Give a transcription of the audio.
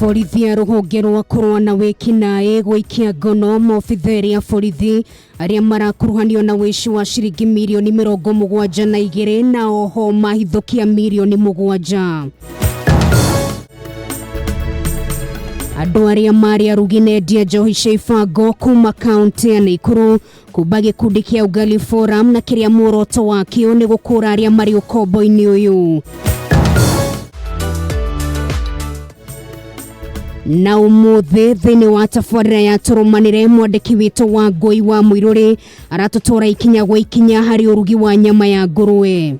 Borithi ya rũhonge rwa kũrũa na wĩkinaĩ gũikia ngono maobitheri ya borithi arĩa marakuruhanio na wĩici wa ciringi mirioni 72 na oho mahithũkia mirioni 7. Andũ arĩa marĩ arugi na endia njohi cia ibango kuma kaunti ya Nakuru kuumba gĩkundi kĩa Ugali Forum na kĩrĩa muoroto wakĩo nĩ gũkũũra arĩa marĩ ũkombo-inĩ ũyũ. Na umuthi thĩinĩ wa tabarĩra ya tũrũmanĩre mwandĩki witũ wa Ngũi wa Mũirũrĩ aratũtwara ikinya gwa ikinya harĩ ũrugi wa nyama ya ngũrũwe.